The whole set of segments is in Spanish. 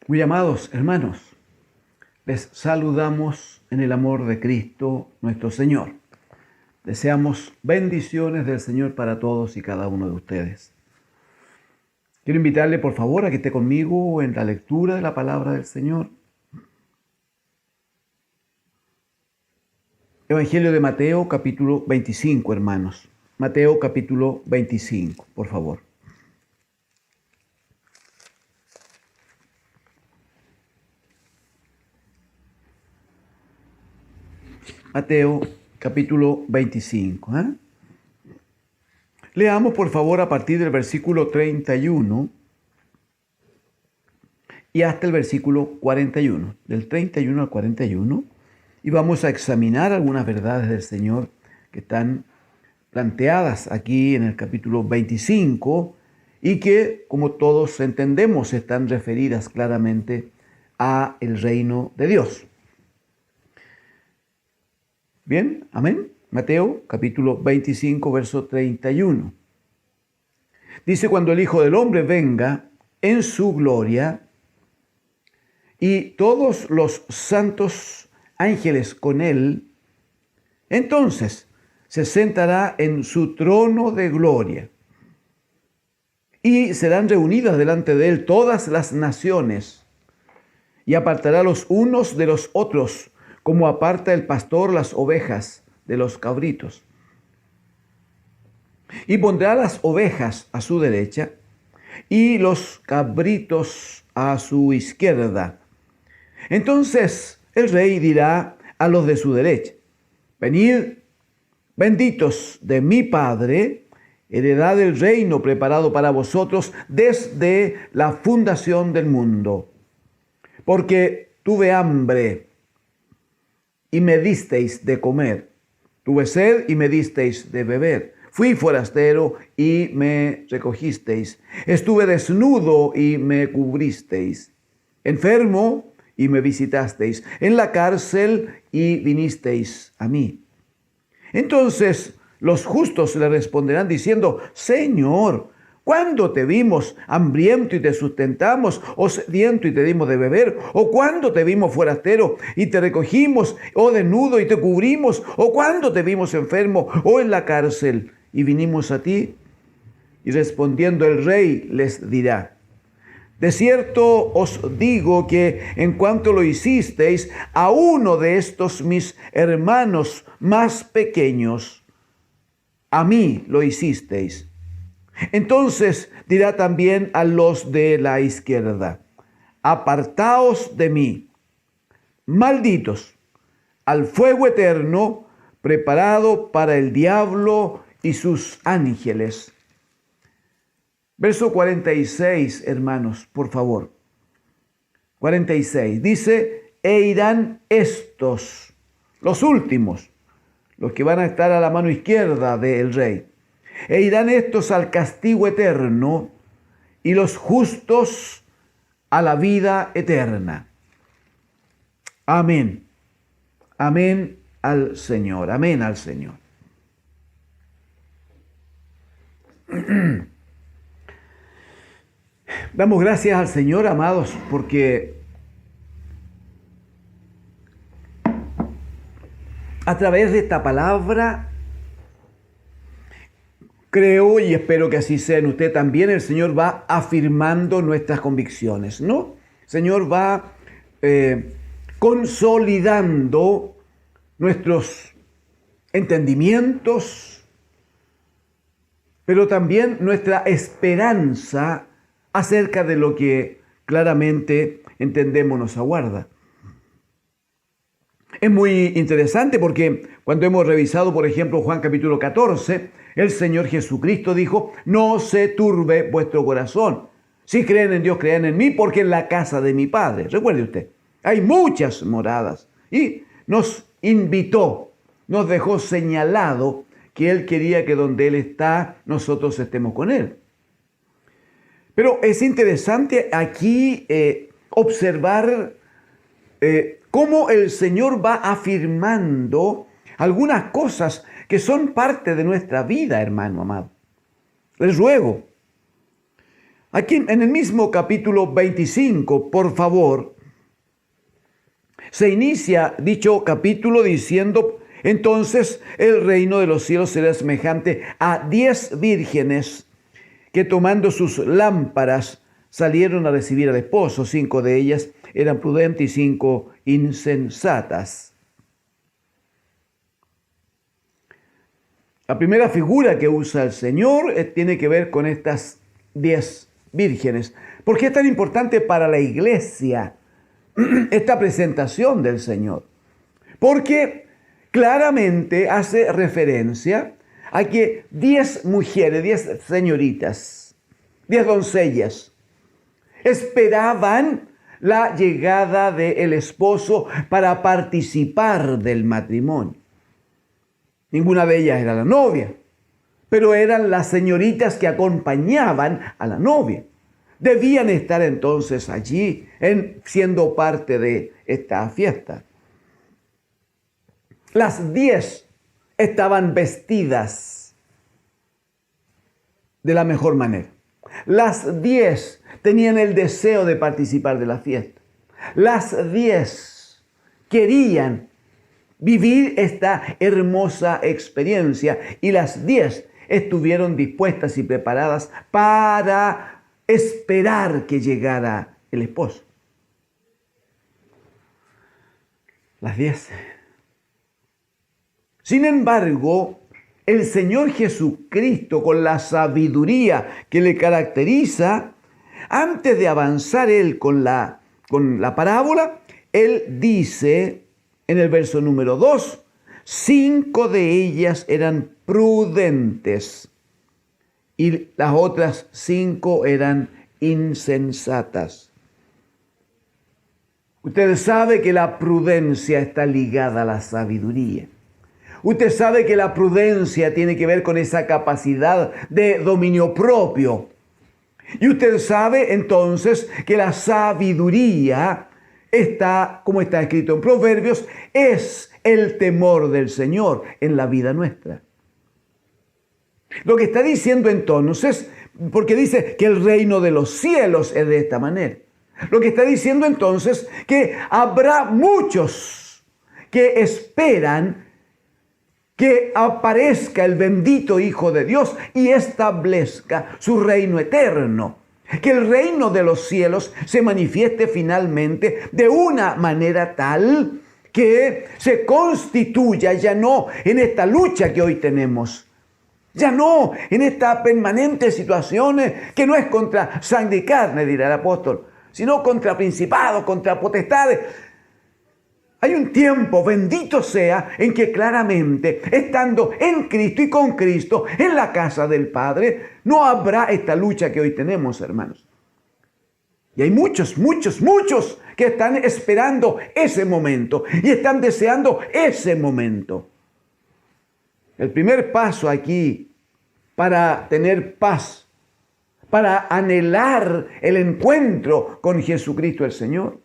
Muy amados hermanos, les saludamos en el amor de Cristo nuestro Señor. Deseamos bendiciones del Señor para todos y cada uno de ustedes. Quiero invitarle por favor a que esté conmigo en la lectura de la palabra del Señor. Evangelio de Mateo capítulo 25, hermanos. Mateo capítulo 25, por favor. Mateo capítulo 25. Leamos por favor a partir del versículo 31 y hasta el versículo 41, del 31 al 41, y vamos a examinar algunas verdades del Señor que están planteadas aquí en el capítulo 25 y que, como todos entendemos, están referidas claramente a el reino de Dios. Bien, amén. Mateo capítulo 25, verso 31. Dice: cuando el Hijo del Hombre venga en su gloria y todos los santos ángeles con él, entonces se sentará en su trono de gloria y serán reunidas delante de él todas las naciones y apartará los unos de los otros, como aparta el pastor las ovejas de los cabritos. Y pondrá las ovejas a su derecha y los cabritos a su izquierda. Entonces el rey dirá a los de su derecha: venid, benditos de mi Padre, heredad del reino preparado para vosotros desde la fundación del mundo. Porque tuve hambre y me disteis de comer, tuve sed y me disteis de beber, fui forastero y me recogisteis, estuve desnudo y me cubristeis, enfermo y me visitasteis, en la cárcel y vinisteis a mí. Entonces los justos le responderán diciendo: Señor, ¿cuándo te vimos hambriento y te sustentamos, o sediento y te dimos de beber? ¿O cuándo te vimos forastero y te recogimos, o desnudo y te cubrimos? ¿O cuándo te vimos enfermo o en la cárcel y vinimos a ti? Y respondiendo el rey les dirá: de cierto os digo que en cuanto lo hicisteis a uno de estos mis hermanos más pequeños, a mí lo hicisteis. Entonces dirá también a los de la izquierda: apartaos de mí, malditos, al fuego eterno preparado para el diablo y sus ángeles. Verso 46, hermanos, por favor. 46, dice: e irán estos, los últimos, los que van a estar a la mano izquierda del rey, e irán estos al castigo eterno y los justos a la vida eterna. Amén. Amén al Señor. Amén al Señor. Damos gracias al Señor, amados, porque a través de esta palabra, creo y espero que así sea en usted también, el Señor va afirmando nuestras convicciones, ¿no? El Señor va consolidando nuestros entendimientos, pero también nuestra esperanza acerca de lo que claramente entendemos nos aguarda. Es muy interesante porque cuando hemos revisado, por ejemplo, Juan capítulo 14, el Señor Jesucristo dijo: no se turbe vuestro corazón. Si creen en Dios, crean en mí, porque en la casa de mi Padre, recuerde usted, hay muchas moradas. Y nos invitó, nos dejó señalado que Él quería que donde Él está, nosotros estemos con Él. Pero es interesante aquí observar cómo el Señor va afirmando algunas cosas que son parte de nuestra vida, hermano amado. Les ruego, Aquí en el mismo capítulo 25, por favor, se inicia dicho capítulo diciendo: entonces el reino de los cielos será semejante a 10 vírgenes que, tomando sus lámparas, salieron a recibir al esposo. 5 de ellas eran prudentes y 5 insensatas. La primera figura que usa el Señor tiene que ver con estas 10 vírgenes. ¿Por qué es tan importante para la iglesia esta presentación del Señor? Porque claramente hace referencia a que 10 mujeres, 10 señoritas, 10 doncellas, esperaban la llegada del esposo para participar del matrimonio. Ninguna de ellas era la novia, pero eran las señoritas que acompañaban a la novia. Debían estar entonces allí siendo parte de esta fiesta. Las 10 estaban vestidas de la mejor manera. Las 10 tenían el deseo de participar de la fiesta. Las 10 querían vivir esta hermosa experiencia y las 10 estuvieron dispuestas y preparadas para esperar que llegara el esposo. Las 10. Sin embargo, el Señor Jesucristo, con la sabiduría que le caracteriza, antes de avanzar Él con la parábola, Él dice en el verso número 2, 5 de ellas eran prudentes y las otras 5 eran insensatas. Usted sabe que la prudencia está ligada a la sabiduría. Usted sabe que la prudencia tiene que ver con esa capacidad de dominio propio. Y usted sabe entonces que la sabiduría está, como está escrito en Proverbios, es el temor del Señor en la vida nuestra. Lo que está diciendo entonces, porque dice que el reino de los cielos es de esta manera. Lo que está diciendo entonces que habrá muchos que esperan que aparezca el bendito Hijo de Dios y establezca su reino eterno. Que el reino de los cielos se manifieste finalmente de una manera tal que se constituya ya no en esta lucha que hoy tenemos, ya no en esta permanente situación que no es contra sangre y carne, dirá el apóstol, sino contra principados, contra potestades. Hay un tiempo, bendito sea, en que claramente, estando en Cristo y con Cristo, en la casa del Padre, no habrá esta lucha que hoy tenemos, hermanos. Y hay muchos que están esperando ese momento y están deseando ese momento. El primer paso aquí para tener paz, para anhelar el encuentro con Jesucristo el Señor,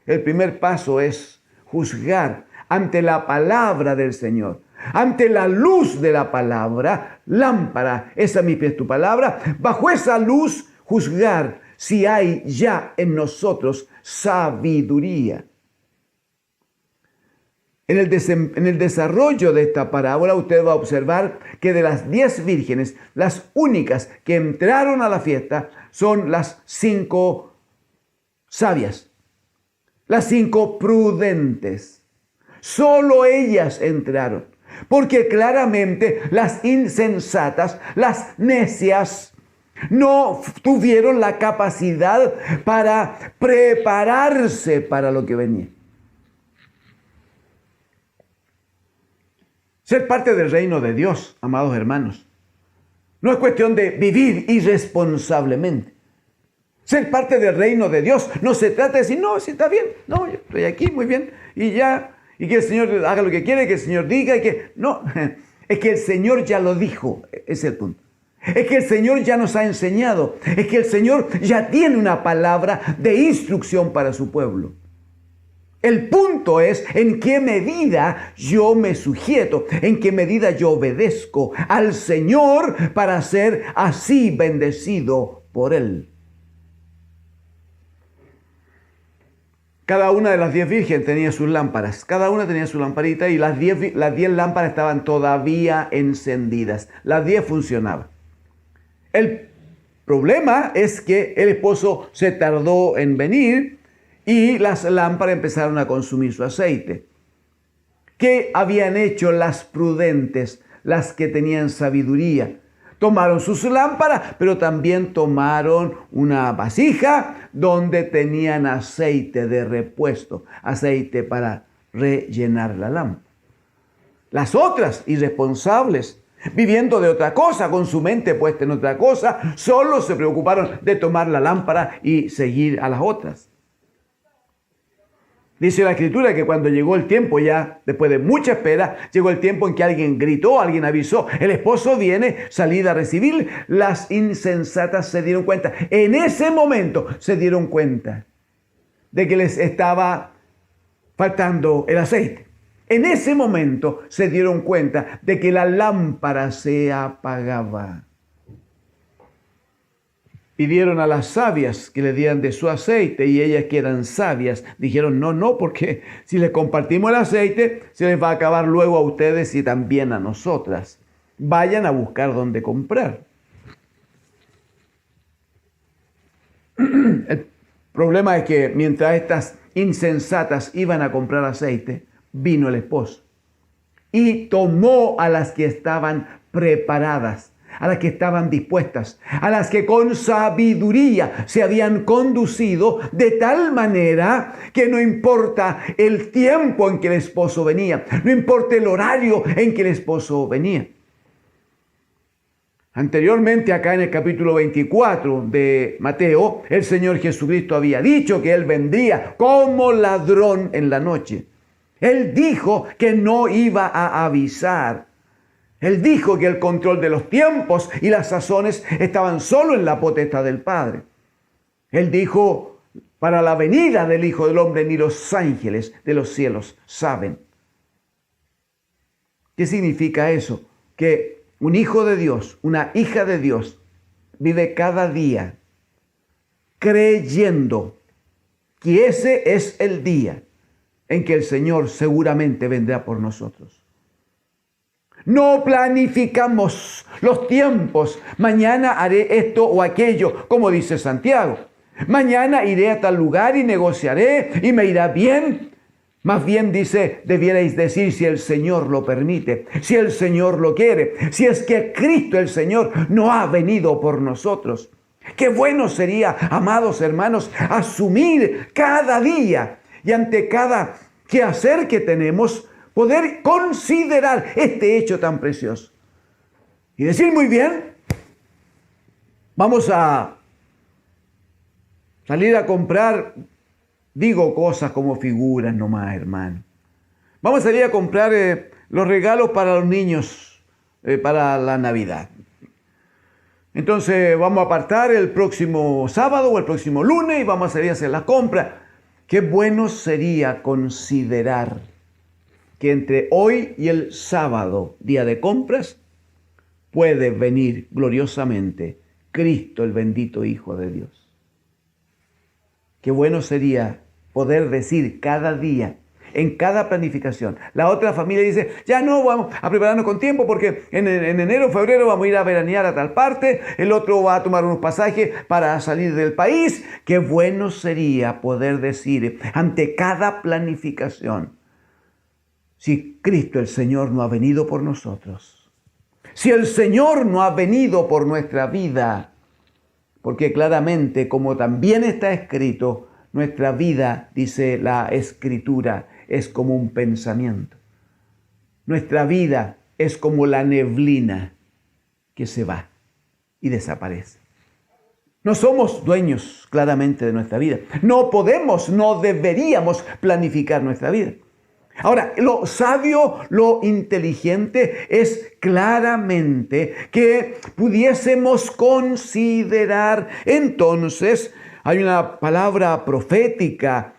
el primer paso es juzgar ante la palabra del Señor, ante la luz de la palabra, lámpara, esa mi pie es tu palabra, bajo esa luz juzgar si hay ya en nosotros sabiduría. En el desarrollo de esta parábola usted va a observar que de las 10 vírgenes, las únicas que entraron a la fiesta son las 5 sabias. Las 5 prudentes. Solo ellas entraron. Porque claramente las insensatas, las necias, no tuvieron la capacidad para prepararse para lo que venía. Ser parte del reino de Dios, amados hermanos, no es cuestión de vivir irresponsablemente. Ser parte del reino de Dios no se trata de decir, no, si está bien, no, yo estoy aquí muy bien y ya, y que el Señor haga lo que quiere, que el Señor diga, y que no, es que el Señor ya lo dijo, ese es el punto. Es que el Señor ya nos ha enseñado, es que el Señor ya tiene una palabra de instrucción para su pueblo. El punto es en qué medida yo me sujeto, en qué medida yo obedezco al Señor para ser así bendecido por Él. Cada una de las 10 vírgenes tenía sus lámparas. Cada una tenía su lamparita y las 10 lámparas estaban todavía encendidas. Las 10 funcionaban. El problema es que el esposo se tardó en venir y las lámparas empezaron a consumir su aceite. ¿Qué habían hecho las prudentes, las que tenían sabiduría? Tomaron sus lámparas, pero también tomaron una vasija donde tenían aceite de repuesto, aceite para rellenar la lámpara. Las otras, irresponsables, viviendo de otra cosa, con su mente puesta en otra cosa, solo se preocuparon de tomar la lámpara y seguir a las otras. Dice la Escritura que cuando llegó el tiempo, ya después de mucha espera, llegó el tiempo en que alguien gritó, alguien avisó, el esposo viene, salida a recibir. Las insensatas se dieron cuenta. En ese momento se dieron cuenta de que les estaba faltando el aceite. En ese momento se dieron cuenta de que la lámpara se apagaba. Pidieron a las sabias que le dieran de su aceite y ellas, que eran sabias, dijeron no, porque si les compartimos el aceite se les va a acabar luego a ustedes y también a nosotras. Vayan a buscar dónde comprar. El problema es que mientras estas insensatas iban a comprar aceite, vino el esposo y tomó a las que estaban preparadas, a las que estaban dispuestas, a las que con sabiduría se habían conducido de tal manera que no importa el tiempo en que el esposo venía, no importa el horario en que el esposo venía. Anteriormente, acá en el capítulo 24 de Mateo, el Señor Jesucristo había dicho que Él vendría como ladrón en la noche. Él dijo que no iba a avisar. Él dijo que el control de los tiempos y las sazones estaban solo en la potestad del Padre. Él dijo, para la venida del Hijo del Hombre ni los ángeles de los cielos saben. ¿Qué significa eso? Que un hijo de Dios, una hija de Dios, vive cada día creyendo que ese es el día en que el Señor seguramente vendrá por nosotros. No planificamos los tiempos. Mañana haré esto o aquello, como dice Santiago. Mañana iré a tal lugar y negociaré y me irá bien. Más bien dice, debierais decir si el Señor lo permite, si el Señor lo quiere, si es que Cristo el Señor no ha venido por nosotros. Qué bueno sería, amados hermanos, asumir cada día y ante cada quehacer que tenemos, poder considerar este hecho tan precioso. Y decir, muy bien, vamos a salir a comprar, digo cosas como figuras nomás, hermano. Vamos a salir a comprar los regalos para los niños, para la Navidad. Entonces vamos a apartar el próximo sábado o el próximo lunes y vamos a salir a hacer la compra. Qué bueno sería considerar que entre hoy y el sábado, día de compras, puede venir gloriosamente Cristo, el bendito Hijo de Dios. Qué bueno sería poder decir cada día, en cada planificación. La otra familia dice, ya no, vamos a prepararnos con tiempo porque en enero, febrero vamos a ir a veranear a tal parte, el otro va a tomar unos pasajes para salir del país. Qué bueno sería poder decir ante cada planificación, si Cristo el Señor no ha venido por nosotros, si el Señor no ha venido por nuestra vida, porque claramente, como también está escrito, nuestra vida, dice la Escritura, es como un pensamiento. Nuestra vida es como la neblina que se va y desaparece. No somos dueños claramente de nuestra vida. No podemos, no deberíamos planificar nuestra vida. Ahora, lo sabio, lo inteligente es claramente que pudiésemos considerar. Entonces, hay una palabra profética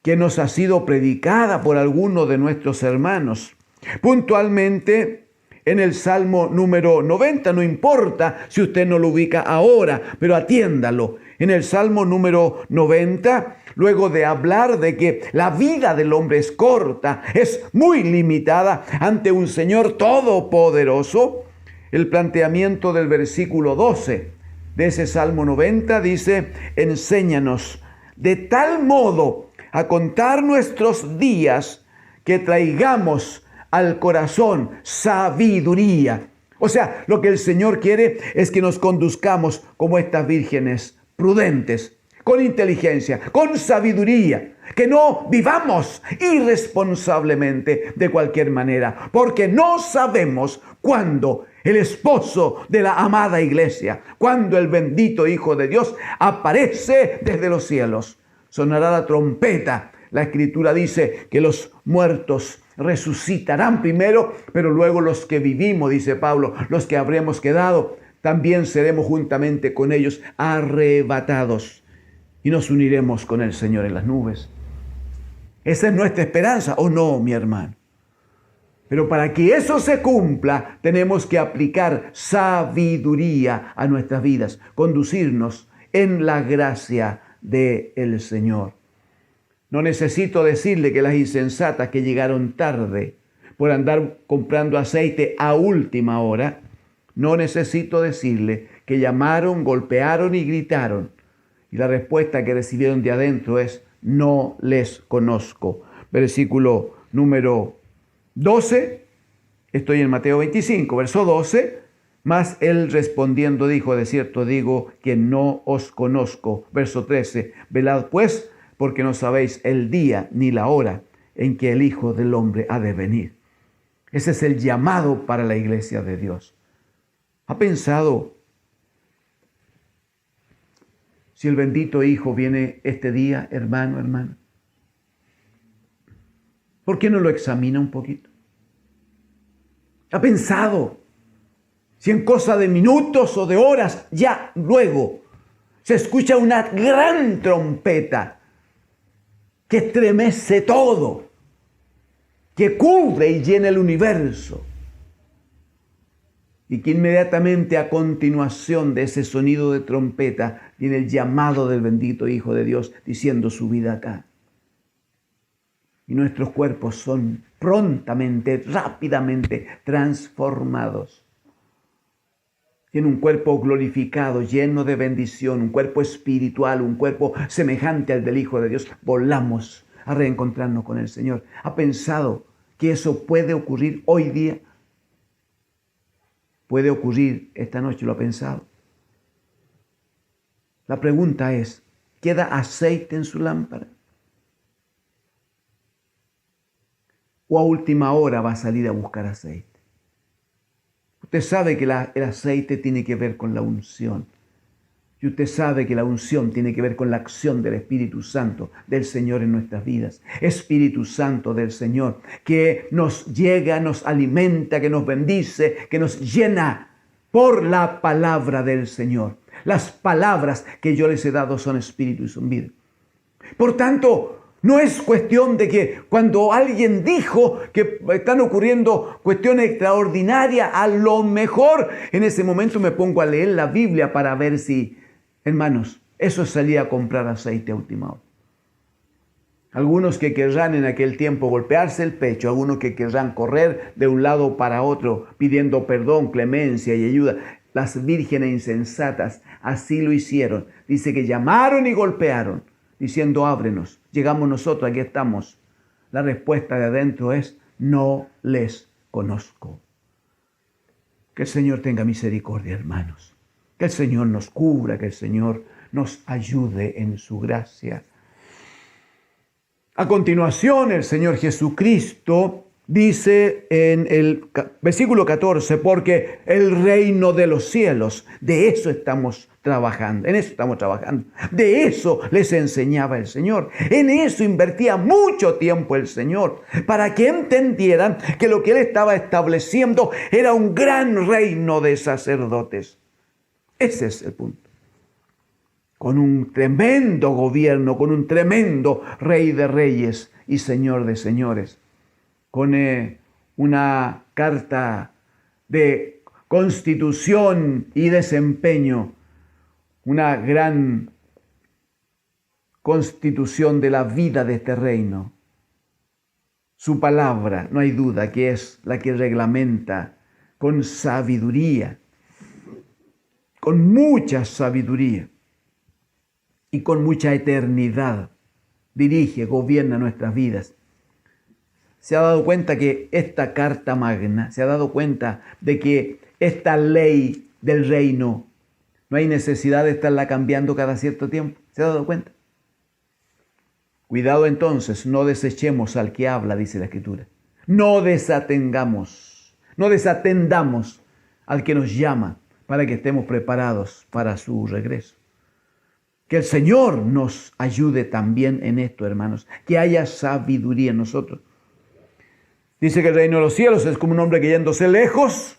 que nos ha sido predicada por algunos de nuestros hermanos. Puntualmente, en el Salmo número 90, no importa si usted no lo ubica ahora, pero atiéndalo. En el Salmo número 90, luego de hablar de que la vida del hombre es corta, es muy limitada ante un Señor todopoderoso, el planteamiento del versículo 12 de ese Salmo 90 dice: enséñanos de tal modo a contar nuestros días que traigamos al corazón sabiduría. O sea, lo que el Señor quiere es que nos conduzcamos como estas vírgenes prudentes, con inteligencia, con sabiduría, que no vivamos irresponsablemente de cualquier manera, porque no sabemos cuándo el esposo de la amada iglesia, cuando el bendito Hijo de Dios aparece desde los cielos. Sonará la trompeta. La Escritura dice que los muertos resucitarán primero, pero luego los que vivimos, dice Pablo, los que habremos quedado, también seremos juntamente con ellos arrebatados y nos uniremos con el Señor en las nubes. Esa es nuestra esperanza, ¿o no, mi hermano? Pero para que eso se cumpla, tenemos que aplicar sabiduría a nuestras vidas, conducirnos en la gracia del Señor. No necesito decirle que las insensatas que llegaron tarde por andar comprando aceite a última hora, no necesito decirle que llamaron, golpearon y gritaron. Y la respuesta que recibieron de adentro es: no les conozco. Versículo número 12, estoy en Mateo 25, verso 12. Mas él respondiendo dijo: de cierto digo que no os conozco. Verso 13, velad pues, porque no sabéis el día ni la hora en que el Hijo del Hombre ha de venir. Ese es el llamado para la iglesia de Dios. ¿Ha pensado si el bendito Hijo viene este día, hermano, hermana? ¿Por qué no lo examina un poquito? ¿Ha pensado si en cosa de minutos o de horas, ya luego, se escucha una gran trompeta que estremece todo, que cubre y llena el universo, y que inmediatamente a continuación de ese sonido de trompeta viene el llamado del bendito Hijo de Dios diciendo: su vida acá? Y nuestros cuerpos son prontamente, rápidamente transformados en un cuerpo glorificado, lleno de bendición, un cuerpo espiritual, un cuerpo semejante al del Hijo de Dios. Volamos a reencontrarnos con el Señor. ¿Ha pensado que eso puede ocurrir hoy día? Puede ocurrir esta noche, ¿lo ha pensado? La pregunta es: ¿queda aceite en su lámpara? ¿O a última hora va a salir a buscar aceite? Usted sabe que el aceite tiene que ver con la unción. Y usted sabe que la unción tiene que ver con la acción del Espíritu Santo del Señor en nuestras vidas. Espíritu Santo del Señor, que nos llega, nos alimenta, que nos bendice, que nos llena por la palabra del Señor. Las palabras que yo les he dado son espíritu y son vida. Por tanto, no es cuestión de que cuando alguien dijo que están ocurriendo cuestiones extraordinarias, a lo mejor en ese momento me pongo a leer la Biblia para ver si, hermanos, eso es salir a comprar aceite a última hora. Algunos que querrán en aquel tiempo golpearse el pecho, algunos que querrán correr de un lado para otro pidiendo perdón, clemencia y ayuda. Las vírgenes insensatas así lo hicieron. Dice que llamaron y golpearon, diciendo: ábrenos. Llegamos nosotros, aquí estamos. La respuesta de adentro es: no les conozco. Que el Señor tenga misericordia, hermanos. Que el Señor nos cubra, que el Señor nos ayude en su gracia. A continuación, el Señor Jesucristo dice en el versículo 14: porque el reino de los cielos, de eso estamos trabajando, en eso estamos trabajando. De eso les enseñaba el Señor. En eso invertía mucho tiempo el Señor, para que entendieran que lo que Él estaba estableciendo era un gran reino de sacerdotes. Ese es el punto. Con un tremendo gobierno, con un tremendo Rey de reyes y Señor de señores. Con una carta de constitución y desempeño, una gran constitución de la vida de este reino. Su palabra, no hay duda, que es la que reglamenta con sabiduría, con mucha sabiduría y con mucha eternidad, dirige, gobierna nuestras vidas. Se ha dado cuenta que esta Carta Magna, se ha dado cuenta de que esta ley del reino, no hay necesidad de estarla cambiando cada cierto tiempo. ¿Se ha dado cuenta? Cuidado entonces, no desechemos al que habla, dice la Escritura. No desatendamos al que nos llama para que estemos preparados para su regreso. Que el Señor nos ayude también en esto, hermanos, que haya sabiduría en nosotros. Dice que el reino de los cielos es como un hombre que yéndose lejos,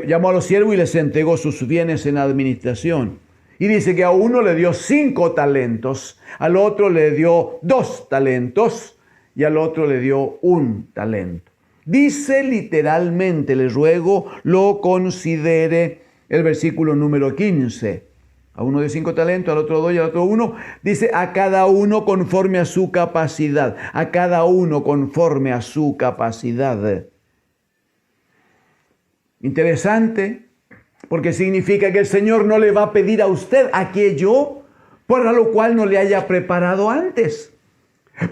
llamó a los siervos y les entregó sus bienes en administración. Y dice que a uno le dio 5 talentos, al otro le dio 2 talentos y al otro le dio 1 talento. Dice literalmente, les ruego, lo considere el versículo número 15. A uno de 5 talentos, al otro 2 y al otro 1. Dice, a cada uno conforme a su capacidad. A cada uno conforme a su capacidad. Interesante, porque significa que el Señor no le va a pedir a usted aquello para lo cual no le haya preparado antes.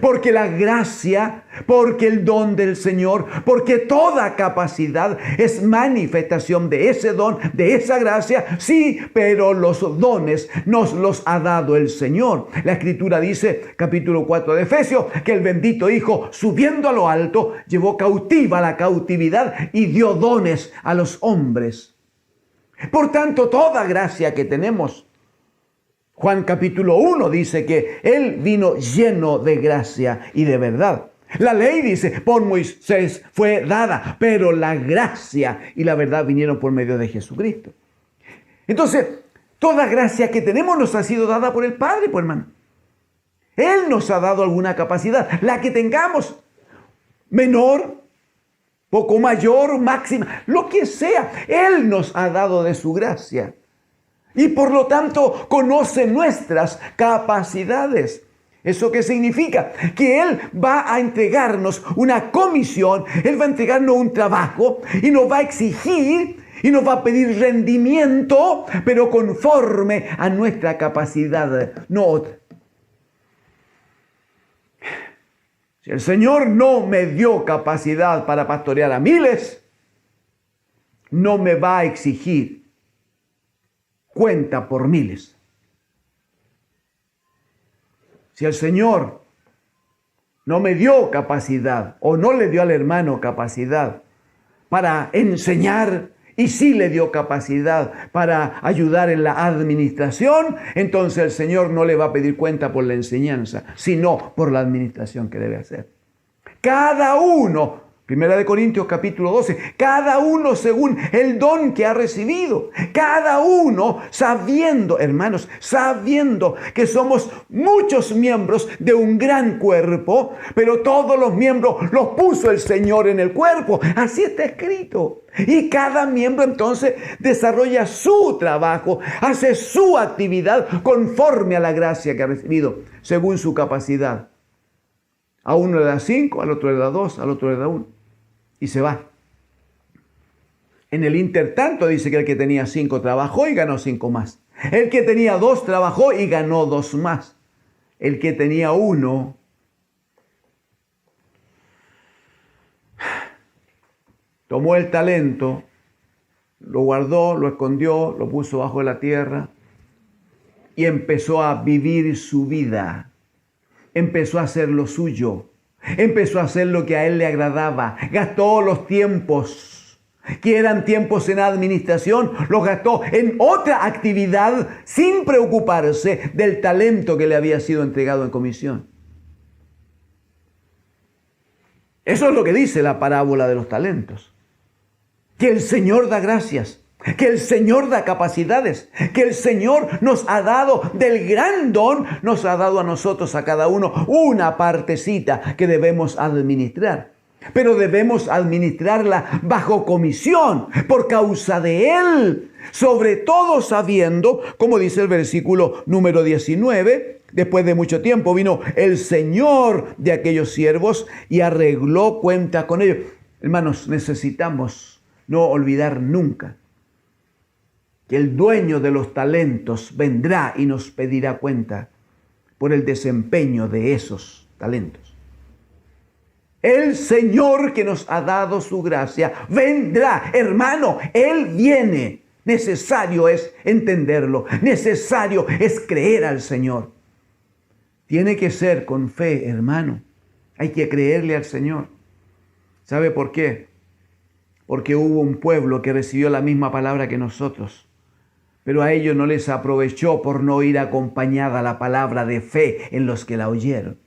Porque la gracia, porque el don del Señor, porque toda capacidad es manifestación de ese don, de esa gracia, sí, pero los dones nos los ha dado el Señor. La Escritura dice, capítulo 4 de Efesios, que el bendito Hijo, subiendo a lo alto, llevó cautiva la cautividad y dio dones a los hombres. Por tanto, toda gracia que tenemos, Juan capítulo 1 dice que Él vino lleno de gracia y de verdad. La ley dice, por Moisés fue dada, pero la gracia y la verdad vinieron por medio de Jesucristo. Entonces, toda gracia que tenemos nos ha sido dada por el Padre, pues, hermano. Él nos ha dado alguna capacidad, la que tengamos, menor, poco mayor, máxima, lo que sea. Él nos ha dado de su gracia. Y por lo tanto conoce nuestras capacidades. ¿Eso qué significa? Que Él va a entregarnos una comisión, Él va a entregarnos un trabajo y nos va a exigir y nos va a pedir rendimiento, pero conforme a nuestra capacidad, no otra. Si el Señor no me dio capacidad para pastorear a miles, no me va a exigir cuenta por miles. Si el Señor no me dio capacidad o no le dio al hermano capacidad para enseñar y sí le dio capacidad para ayudar en la administración, entonces el Señor no le va a pedir cuenta por la enseñanza, sino por la administración que debe hacer. Cada uno, Primera de Corintios capítulo 12, cada uno según el don que ha recibido, cada uno sabiendo, hermanos, sabiendo que somos muchos miembros de un gran cuerpo, pero todos los miembros los puso el Señor en el cuerpo. Así está escrito. Y cada miembro entonces desarrolla su trabajo, hace su actividad conforme a la gracia que ha recibido, según su capacidad. A uno le da 5, al otro le da 2, al otro le da 1. Y se va. En el intertanto dice que el que tenía 5 trabajó y ganó 5 más. El que tenía 2 trabajó y ganó 2 más. El que tenía 1 tomó el talento, lo guardó, lo escondió, lo puso bajo la tierra y empezó a vivir su vida. Empezó a hacer lo suyo. Empezó a hacer lo que a él le agradaba. Gastó los tiempos, que eran tiempos en administración, los gastó en otra actividad sin preocuparse del talento que le había sido entregado en comisión. Eso es lo que dice la parábola de los talentos. Que el Señor da gracias, que el Señor da capacidades, que el Señor nos ha dado del gran don, nos ha dado a nosotros, a cada uno, una partecita que debemos administrar. pero debemos administrarla bajo comisión por causa de Él, sobre todo sabiendo, como dice el versículo número 19, después de mucho tiempo vino el Señor de aquellos siervos y arregló cuenta con ellos. Hermanos, necesitamos no olvidar nunca que el dueño de los talentos vendrá y nos pedirá cuenta por el desempeño de esos talentos. El Señor que nos ha dado su gracia vendrá, hermano, Él viene. Necesario es entenderlo, necesario es creer al Señor. Tiene que ser con fe, hermano. Hay que creerle al Señor. ¿Sabe por qué? Porque hubo un pueblo que recibió la misma palabra que nosotros, pero a ellos no les aprovechó por no ir acompañada la palabra de fe en los que la oyeron.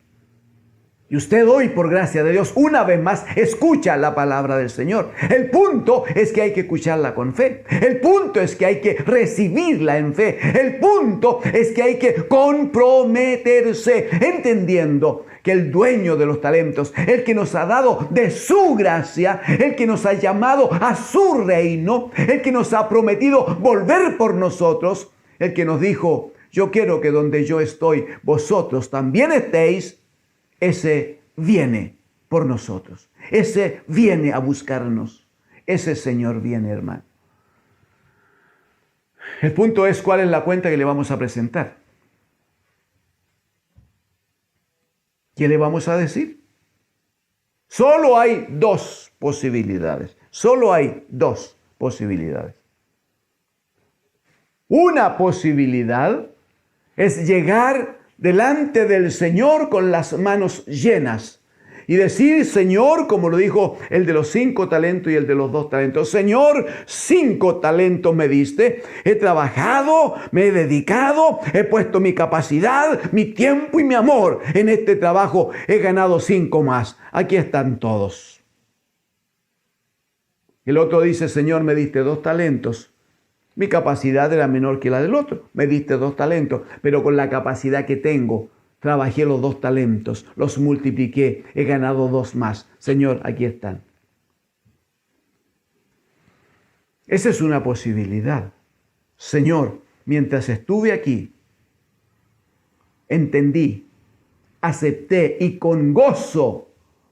Y usted hoy, por gracia de Dios, una vez más escucha la palabra del Señor. El punto es que hay que escucharla con fe. El punto es que hay que recibirla en fe. El punto es que hay que comprometerse, entendiendo que el dueño de los talentos, el que nos ha dado de su gracia, el que nos ha llamado a su reino, el que nos ha prometido volver por nosotros, el que nos dijo, yo quiero que donde yo estoy, vosotros también estéis, ese viene por nosotros. Ese viene a buscarnos. Ese Señor viene, hermano. El punto es cuál es la cuenta que le vamos a presentar. ¿Qué le vamos a decir? Solo hay dos posibilidades. Solo hay dos posibilidades. Una posibilidad es llegar delante del Señor con las manos llenas y decir, Señor, como lo dijo el de los 5 talentos y el de los 2 talentos, Señor, 5 talentos me diste, he trabajado, me he dedicado, he puesto mi capacidad, mi tiempo y mi amor en este trabajo, he ganado 5 más, aquí están todos. El otro dice, Señor, me diste 2 talentos. Mi capacidad era menor que la del otro. Me diste 2 talentos, pero con la capacidad que tengo, trabajé los 2 talentos, los multipliqué, he ganado 2 más. Señor, aquí están. Esa es una posibilidad. Señor, mientras estuve aquí, entendí, acepté y con gozo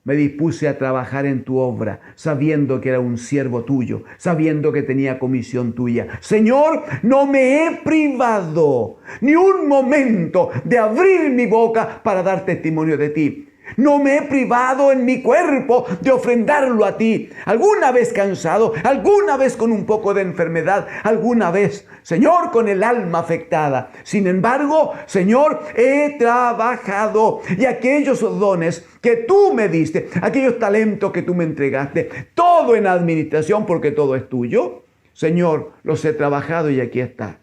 me dispuse a trabajar en tu obra, sabiendo que era un siervo tuyo, sabiendo que tenía comisión tuya. Señor, no me he privado ni un momento de abrir mi boca para dar testimonio de ti. No me he privado en mi cuerpo de ofrendarlo a ti. Alguna vez cansado, alguna vez con un poco de enfermedad, alguna vez, Señor, con el alma afectada. Sin embargo, Señor, he trabajado y aquellos dones que tú me diste, aquellos talentos que tú me entregaste, todo en administración porque todo es tuyo. Señor, los he trabajado y aquí está.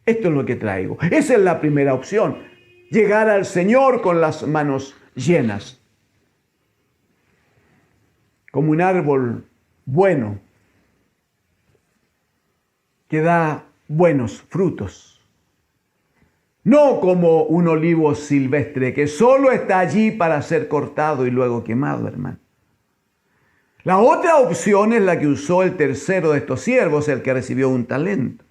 Esto es lo que traigo. Esa es la primera opción. Llegar al Señor con las manos llenas. Como un árbol bueno que da buenos frutos. No como un olivo silvestre que solo está allí para ser cortado y luego quemado, hermano. La otra opción es la que usó el tercero de estos siervos, el que recibió un talento.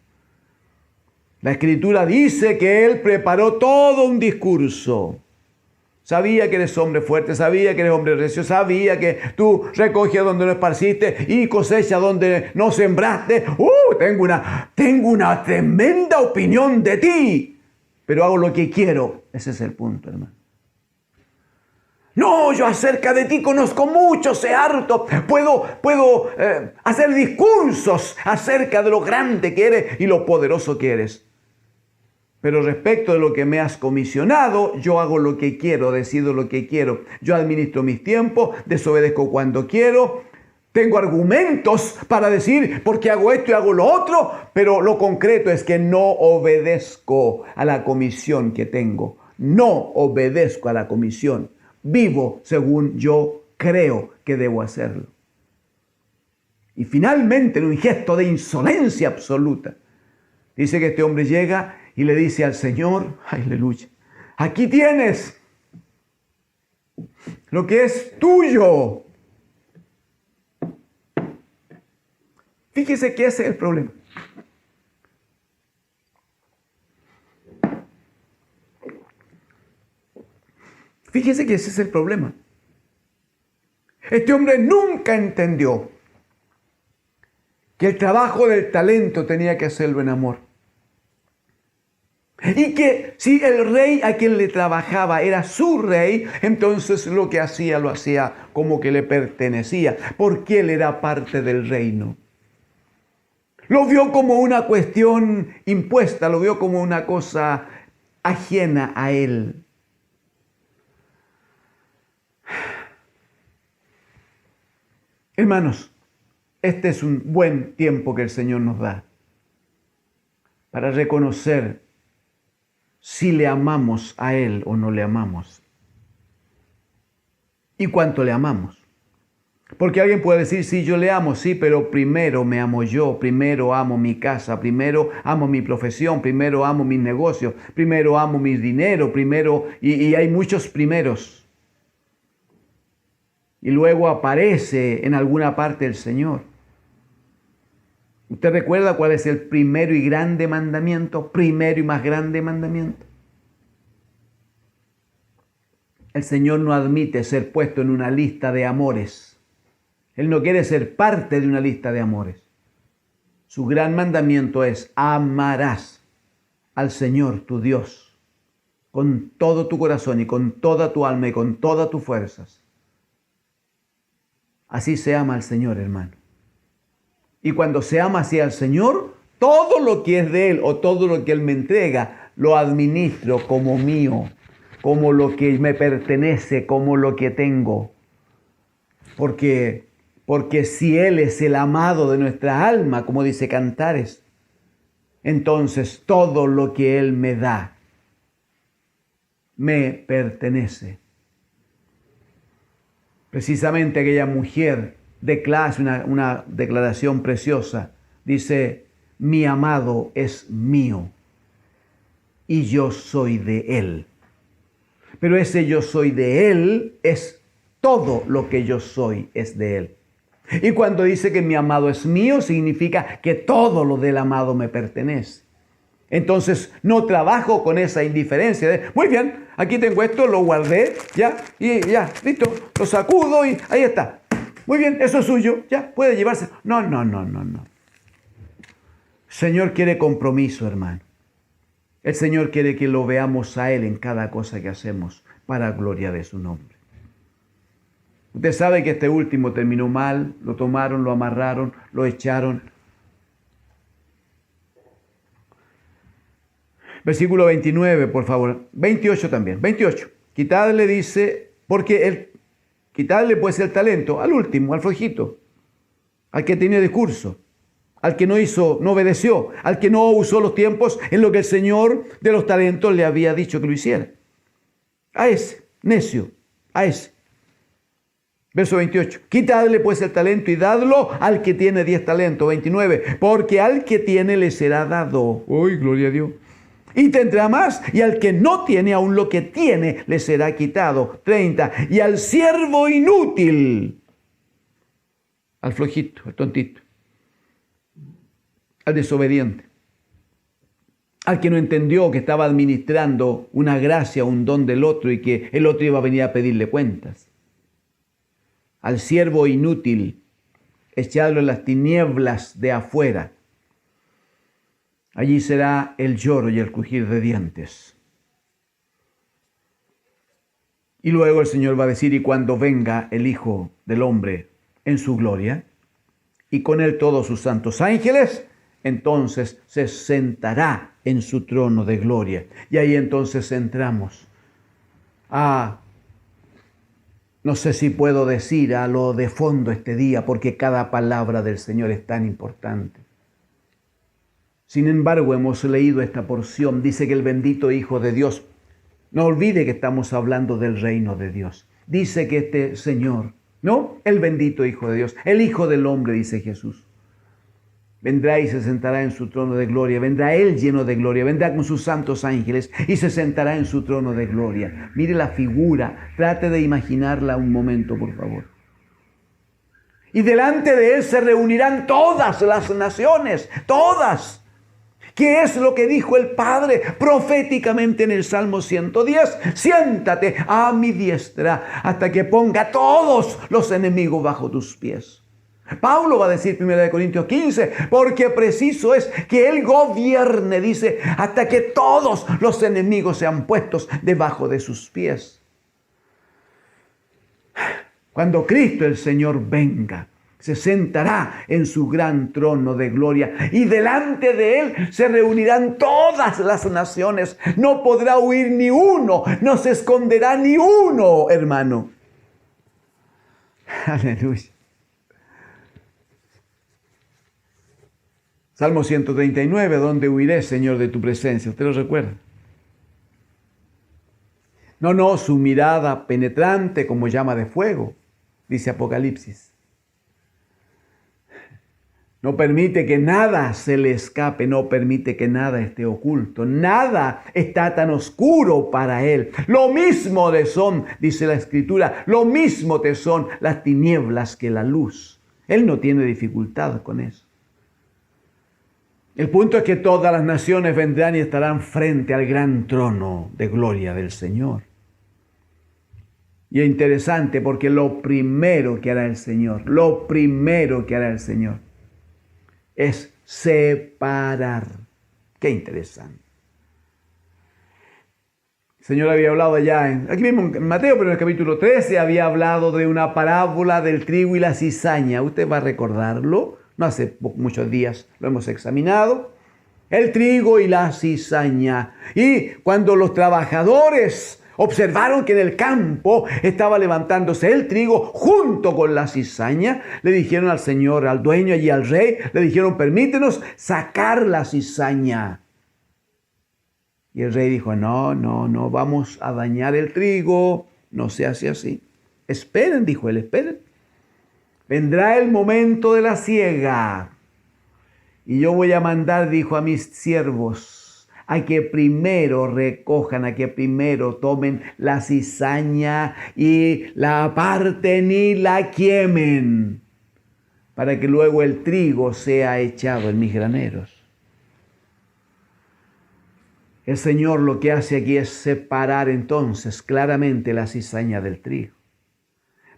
La Escritura dice que él preparó todo un discurso. Sabía que eres hombre fuerte, sabía que eres hombre recio, sabía que tú recoges donde no esparciste y cosechas donde no sembraste. Tengo una tremenda opinión de ti, pero hago lo que quiero. Ese es el punto, hermano. No, yo acerca de ti conozco mucho, sé harto, puedo hacer discursos acerca de lo grande que eres y lo poderoso que eres. Pero respecto de lo que me has comisionado, yo hago lo que quiero, decido lo que quiero. Yo administro mis tiempos, desobedezco cuando quiero. Tengo argumentos para decir por qué hago esto y hago lo otro, pero lo concreto es que no obedezco a la comisión que tengo. No obedezco a la comisión. Vivo según yo creo que debo hacerlo. Y finalmente, en un gesto de insolencia absoluta, dice que este hombre llega y le dice al Señor, aleluya, aquí tienes lo que es tuyo. Fíjese que ese es el problema. Fíjese que ese es el problema. Este hombre nunca entendió que el trabajo del talento tenía que hacerlo en amor. Y que si el rey a quien le trabajaba era su rey, entonces lo que hacía lo hacía como que le pertenecía, porque él era parte del reino. Lo vio como una cuestión impuesta, lo vio como una cosa ajena a él. Hermanos, este es un buen tiempo que el Señor nos da para reconocer si le amamos a Él o no le amamos. ¿Y cuánto le amamos? Porque alguien puede decir, sí, yo le amo, sí, pero primero me amo yo, primero amo mi casa, primero amo mi profesión, primero amo mis negocios, primero amo mi dinero, primero, y hay muchos primeros. Y luego aparece en alguna parte el Señor. ¿Usted recuerda cuál es el primero y grande mandamiento? Primero y más grande mandamiento. El Señor no admite ser puesto en una lista de amores. Él no quiere ser parte de una lista de amores. Su gran mandamiento es: amarás al Señor tu Dios con todo tu corazón y con toda tu alma y con todas tus fuerzas. Así se ama al Señor, hermano. Y cuando se ama así al Señor, todo lo que es de Él o todo lo que Él me entrega, lo administro como mío, como lo que me pertenece, como lo que tengo. Porque si Él es el amado de nuestra alma, como dice Cantares, entonces todo lo que Él me da me pertenece. Precisamente aquella mujer declara una declaración preciosa. Dice: mi amado es mío y yo soy de Él. Pero ese yo soy de Él es todo lo que yo soy es de Él. Y cuando dice que mi amado es mío, significa que todo lo del amado me pertenece. Entonces no trabajo con esa indiferencia de, muy bien, aquí tengo esto, lo guardé, ya, y ya, listo, lo sacudo y ahí está. Muy bien, eso es suyo, ya, puede llevarse. No. El Señor quiere compromiso, hermano. El Señor quiere que lo veamos a Él en cada cosa que hacemos para gloria de su nombre. Usted sabe que este último terminó mal, lo tomaron, lo amarraron, lo echaron. Versículo 29, por favor. 28 también. 28. Quitadle, dice, quitadle pues el talento al último, al flojito, al que tenía discurso, al que no obedeció, al que no usó los tiempos en lo que el Señor de los talentos le había dicho que lo hiciera. A ese, necio, a ese. Verso 28. Quitadle pues el talento y dadlo al que tiene 10 talentos. 29. Porque al que tiene le será dado. ¡Uy, gloria a Dios! Y tendrá más, y al que no tiene, aún lo que tiene, le será quitado. 30. Y al siervo inútil, al flojito, al tontito, al desobediente, al que no entendió que estaba administrando una gracia, un don del otro y que el otro iba a venir a pedirle cuentas. Al siervo inútil, echadlo en las tinieblas de afuera. Allí será el lloro y el crujir de dientes. Y luego el Señor va a decir: y cuando venga el Hijo del Hombre en su gloria, y con él todos sus santos ángeles, entonces se sentará en su trono de gloria. Y ahí entonces entramos a, no sé si puedo decir, a lo de fondo este día, porque cada palabra del Señor es tan importante. Sin embargo, hemos leído esta porción. Dice que el bendito Hijo de Dios, no olvide que estamos hablando del reino de Dios. Dice que este Señor, ¿no? El bendito Hijo de Dios, el Hijo del Hombre, dice Jesús, vendrá y se sentará en su trono de gloria. Vendrá Él lleno de gloria, vendrá con sus santos ángeles y se sentará en su trono de gloria. Mire la figura, trate de imaginarla un momento, por favor. Y delante de él se reunirán todas las naciones, todas. ¿Qué es lo que dijo el Padre proféticamente en el Salmo 110? Siéntate a mi diestra hasta que ponga todos los enemigos bajo tus pies. Pablo va a decir 1 Corintios 15, porque preciso es que Él gobierne, dice, hasta que todos los enemigos sean puestos debajo de sus pies. Cuando Cristo el Señor venga, se sentará en su gran trono de gloria y delante de Él se reunirán todas las naciones. No podrá huir ni uno, no se esconderá ni uno, hermano. Aleluya. Salmo 139, ¿dónde huiré, Señor, de tu presencia? ¿Usted lo recuerda? No, su mirada penetrante como llama de fuego, dice Apocalipsis. No permite que nada se le escape, no permite que nada esté oculto. Nada está tan oscuro para Él. Lo mismo te son, dice la Escritura, lo mismo te son las tinieblas que la luz. Él no tiene dificultad con eso. El punto es que todas las naciones vendrán y estarán frente al gran trono de gloria del Señor. Y es interesante porque lo primero que hará el Señor, es separar. Qué interesante. El Señor había hablado allá, aquí mismo en Mateo, pero en el capítulo 13 había hablado de una parábola del trigo y la cizaña. Usted va a recordarlo, no hace muchos días lo hemos examinado. El trigo y la cizaña. Y cuando los trabajadores observaron que en el campo estaba levantándose el trigo junto con la cizaña, le dijeron al Señor, al dueño y al rey, le dijeron, permítenos sacar la cizaña. Y el rey dijo, no, vamos a dañar el trigo, no se hace así. Esperen, dijo él, esperen. Vendrá el momento de la siega. Y yo voy a mandar, dijo, a mis siervos, a que primero recojan, a que primero tomen la cizaña y la aparten y la quemen, para que luego el trigo sea echado en mis graneros. El Señor lo que hace aquí es separar entonces claramente la cizaña del trigo.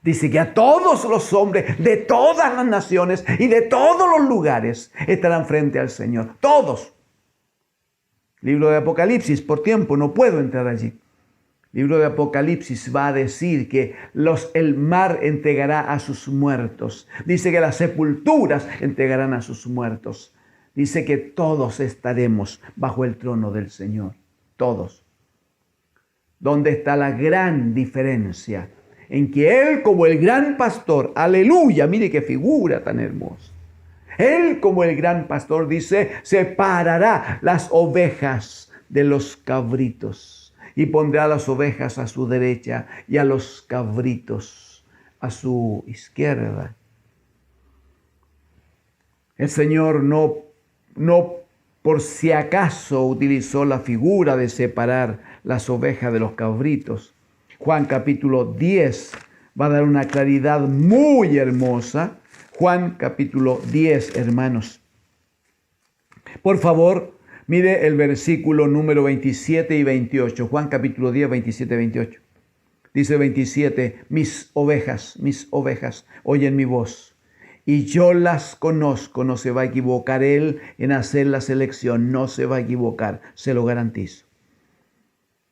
Dice que a todos los hombres de todas las naciones y de todos los lugares estarán frente al Señor. Todos. Libro de Apocalipsis, por tiempo no puedo entrar allí. Libro de Apocalipsis va a decir que el mar entregará a sus muertos. Dice que las sepulturas entregarán a sus muertos. Dice que todos estaremos bajo el trono del Señor. Todos. ¿Dónde está la gran diferencia? En que Él como el gran pastor, aleluya, mire qué figura tan hermosa. Él como el gran pastor dice, separará las ovejas de los cabritos y pondrá las ovejas a su derecha y a los cabritos a su izquierda. El Señor no por si acaso utilizó la figura de separar las ovejas de los cabritos. Juan capítulo 10 va a dar una claridad muy hermosa. Juan capítulo 10, hermanos. Por favor, mire el versículo número 27 y 28. Juan capítulo 10, 27 y 28. Dice 27, mis ovejas, oyen mi voz. Y yo las conozco, no se va a equivocar Él en hacer la selección, no se va a equivocar, se lo garantizo.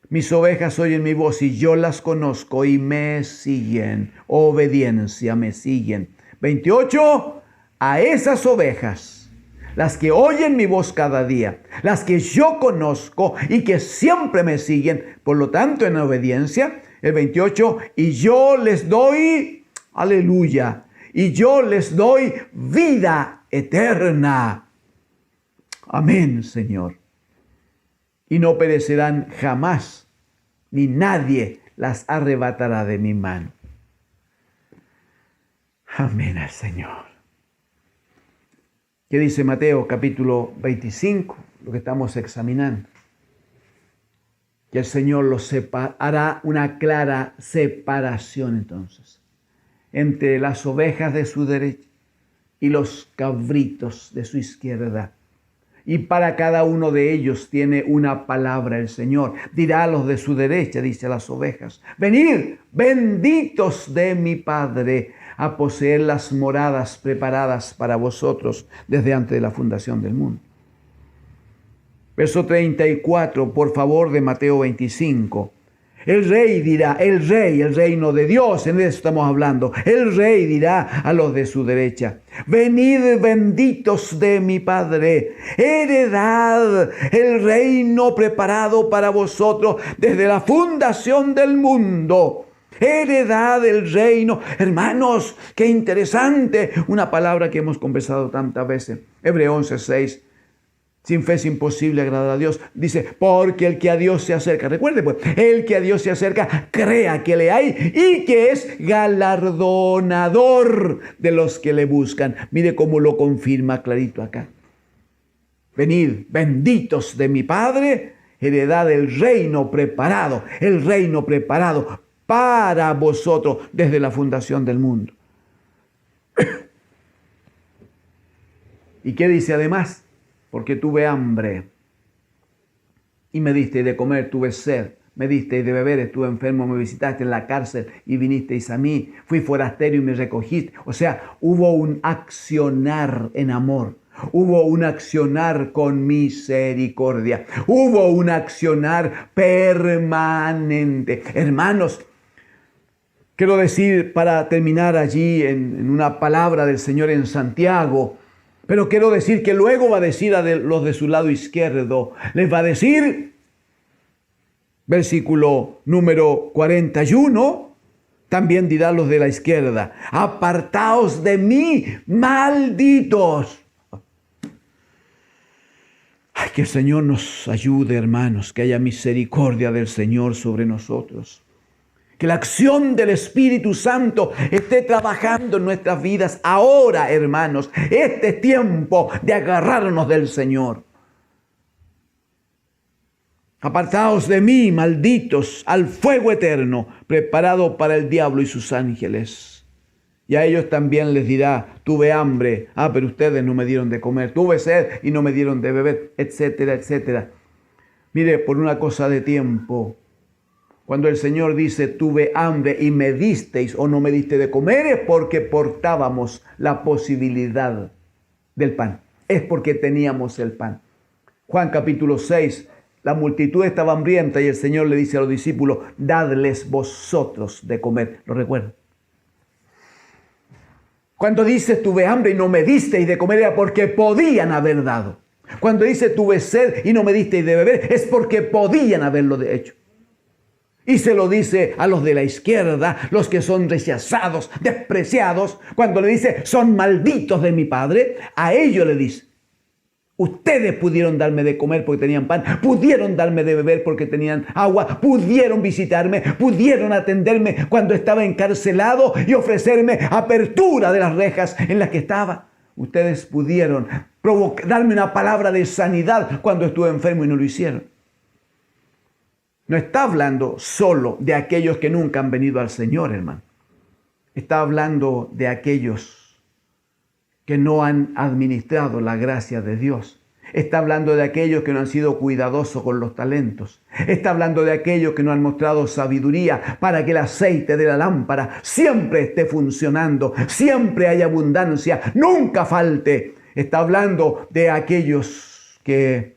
Mis ovejas oyen mi voz y yo las conozco y me siguen. Obediencia, me siguen. 28, a esas ovejas, las que oyen mi voz cada día, las que yo conozco y que siempre me siguen, por lo tanto en obediencia, el 28, y yo les doy, aleluya, y yo les doy vida eterna. Amén, Señor. Y no perecerán jamás, ni nadie las arrebatará de mi mano. Amén al Señor. ¿Qué dice Mateo capítulo 25? Lo que estamos examinando. Que el Señor los hará una clara separación entonces entre las ovejas de su derecha y los cabritos de su izquierda. Y para cada uno de ellos tiene una palabra el Señor. Dirá a los de su derecha, dice a las ovejas: venid, benditos de mi Padre, a poseer las moradas preparadas para vosotros desde antes de la fundación del mundo. Verso 34, por favor, de Mateo 25. El rey dirá, el reino de Dios, en eso estamos hablando. El rey dirá a los de su derecha: venid, benditos de mi Padre, heredad el reino preparado para vosotros desde la fundación del mundo. Heredad el reino. Hermanos, qué interesante. Una palabra que hemos conversado tantas veces. Hebreos 11:6. Sin fe es imposible agradar a Dios. Dice, porque el que a Dios se acerca, recuerde pues, el que a Dios se acerca, crea que le hay y que es galardonador de los que le buscan. Mire cómo lo confirma clarito acá. Venid, benditos de mi Padre, heredad del reino preparado, el reino preparado para vosotros desde la fundación del mundo. ¿Y qué dice además? Porque tuve hambre y me disteis de comer, tuve sed, me disteis de beber, estuve enfermo, me visitaste en la cárcel y vinisteis a mí, fui forastero y me recogiste. O sea, hubo un accionar en amor, hubo un accionar con misericordia, hubo un accionar permanente. Hermanos, quiero decir, para terminar allí en una palabra del Señor en Santiago, pero quiero decir que luego va a decir a los de su lado izquierdo, les va a decir, versículo número 41, también dirá a los de la izquierda: apartaos de mí, malditos. Ay, que el Señor nos ayude, hermanos, que haya misericordia del Señor sobre nosotros. Que la acción del Espíritu Santo esté trabajando en nuestras vidas ahora, hermanos. Este es tiempo de agarrarnos del Señor. Apartaos de mí, malditos, al fuego eterno, preparado para el diablo y sus ángeles. Y a ellos también les dirá: tuve hambre, pero ustedes no me dieron de comer. Tuve sed y no me dieron de beber, etcétera, etcétera. Mire, por una cosa de tiempo, cuando el Señor dice tuve hambre y me disteis o no me diste de comer, es porque portábamos la posibilidad del pan. Es porque teníamos el pan. Juan capítulo 6, la multitud estaba hambrienta y el Señor le dice a los discípulos: dadles vosotros de comer. ¿Lo recuerdan? Cuando dice tuve hambre y no me disteis de comer, era porque podían haber dado. Cuando dice tuve sed y no me disteis de beber, es porque podían haberlo hecho. Y se lo dice a los de la izquierda, los que son rechazados, despreciados. Cuando le dice, son malditos de mi Padre, a ellos le dice: ustedes pudieron darme de comer porque tenían pan, pudieron darme de beber porque tenían agua, pudieron visitarme, pudieron atenderme cuando estaba encarcelado y ofrecerme apertura de las rejas en las que estaba. Ustedes pudieron darme una palabra de sanidad cuando estuve enfermo y no lo hicieron. No está hablando solo de aquellos que nunca han venido al Señor, hermano. Está hablando de aquellos que no han administrado la gracia de Dios. Está hablando de aquellos que no han sido cuidadosos con los talentos. Está hablando de aquellos que no han mostrado sabiduría para que el aceite de la lámpara siempre esté funcionando, siempre haya abundancia, nunca falte. Está hablando de aquellos que,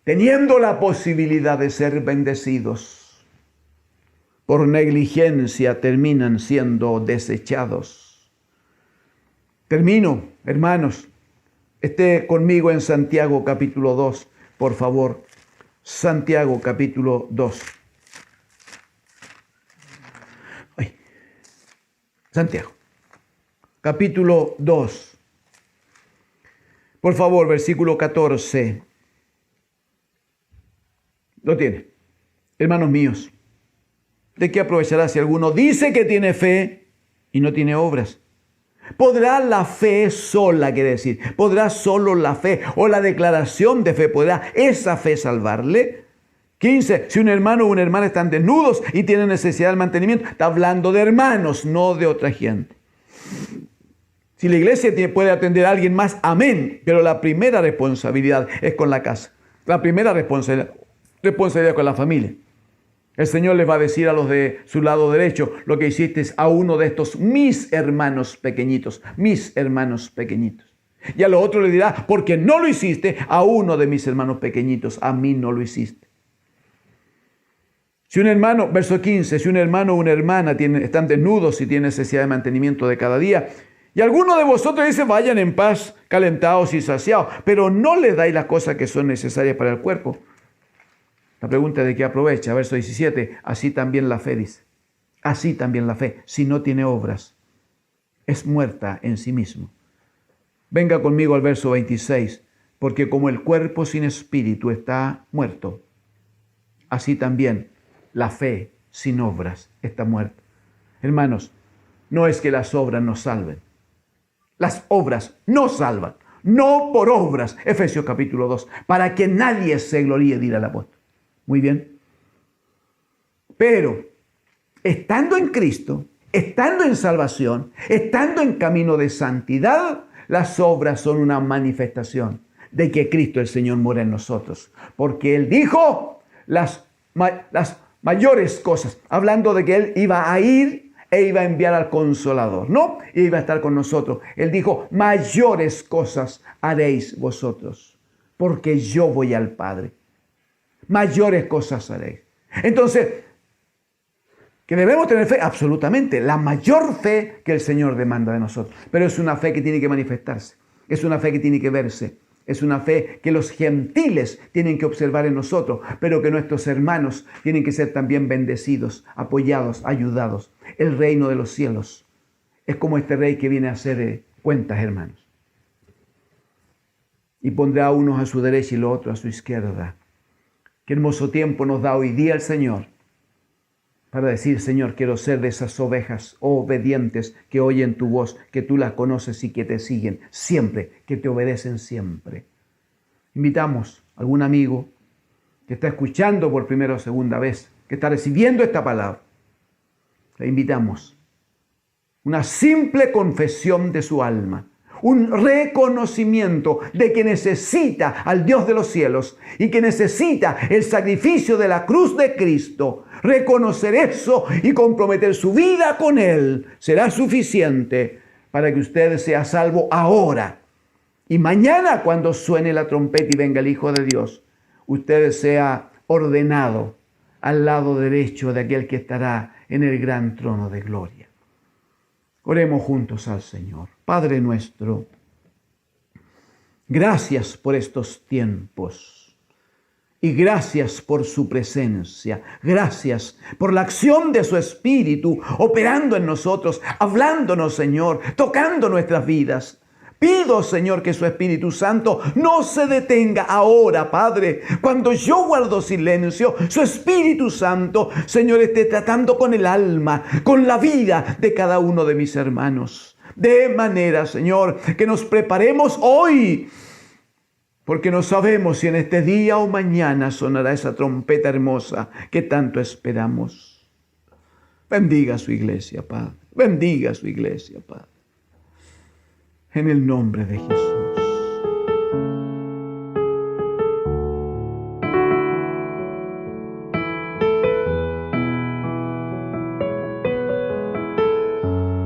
teniendo la posibilidad de ser bendecidos, por negligencia terminan siendo desechados. Termino, hermanos. Esté conmigo en Santiago capítulo 2, por favor. Santiago capítulo 2. Santiago capítulo 2. Por favor, versículo 14. Lo tiene. Hermanos míos, ¿de qué aprovechará si alguno dice que tiene fe y no tiene obras? ¿Podrá la fe sola, quiere decir? ¿Podrá solo la fe o la declaración de fe, podrá esa fe salvarle? 15. Si un hermano o una hermana están desnudos y tienen necesidad del mantenimiento, está hablando de hermanos, no de otra gente. Si la iglesia puede atender a alguien más, amén. Pero la primera responsabilidad es con la casa. La primera responsabilidad con la familia. El Señor les va a decir a los de su lado derecho, lo que hiciste a uno de estos mis hermanos pequeñitos. Mis hermanos pequeñitos. Y a los otros le dirá, porque no lo hiciste a uno de mis hermanos pequeñitos. A mí no lo hiciste. Si un hermano, verso 15, si un hermano o una hermana están desnudos y tienen necesidad de mantenimiento de cada día, y alguno de vosotros dice, vayan en paz, calentados y saciados, pero no les dais las cosas que son necesarias para el cuerpo. La pregunta de qué aprovecha, verso 17, así también la fe dice. Así también la fe, si no tiene obras, es muerta en sí mismo. Venga conmigo al verso 26, porque como el cuerpo sin espíritu está muerto, así también la fe sin obras está muerta. Hermanos, no es que las obras nos salven. Las obras nos salvan, no por obras. Efesios capítulo 2, para que nadie se gloríe, dirá el apóstol. Muy bien. Pero, estando en Cristo, estando en salvación, estando en camino de santidad, las obras son una manifestación de que Cristo el Señor mora en nosotros. Porque Él dijo las mayores cosas, hablando de que Él iba a ir e iba a enviar al Consolador, ¿no? Y iba a estar con nosotros. Él dijo, mayores cosas haréis vosotros, porque yo voy al Padre. Mayores cosas haréis. Entonces, ¿que debemos tener fe? Absolutamente. La mayor fe que el Señor demanda de nosotros. Pero es una fe que tiene que manifestarse. Es una fe que tiene que verse. Es una fe que los gentiles tienen que observar en nosotros, pero que nuestros hermanos tienen que ser también bendecidos, apoyados, ayudados. El reino de los cielos es como este rey que viene a hacer cuentas, hermanos. Y pondrá a unos a su derecha y los otros a su izquierda. Qué hermoso tiempo nos da hoy día el Señor para decir, Señor, quiero ser de esas ovejas obedientes que oyen tu voz, que tú las conoces y que te siguen siempre, que te obedecen siempre. Invitamos a algún amigo que está escuchando por primera o segunda vez, que está recibiendo esta palabra. Le invitamos una simple confesión de su alma, un reconocimiento de que necesita al Dios de los cielos y que necesita el sacrificio de la cruz de Cristo. Reconocer eso y comprometer su vida con Él será suficiente para que usted sea salvo ahora. Y mañana, cuando suene la trompeta y venga el Hijo de Dios, usted sea ordenado al lado derecho de aquel que estará en el gran trono de gloria. Oremos juntos al Señor. Padre nuestro, gracias por estos tiempos. Y gracias por su presencia. Gracias por la acción de su Espíritu operando en nosotros, hablándonos, Señor, tocando nuestras vidas. Pido, Señor, que su Espíritu Santo no se detenga ahora, Padre. Cuando yo guardo silencio, su Espíritu Santo, Señor, esté tratando con el alma, con la vida de cada uno de mis hermanos. De manera, Señor, que nos preparemos hoy, porque no sabemos si en este día o mañana sonará esa trompeta hermosa que tanto esperamos. Bendiga a su iglesia, Padre. Bendiga a su iglesia, Padre. En el nombre de Jesús.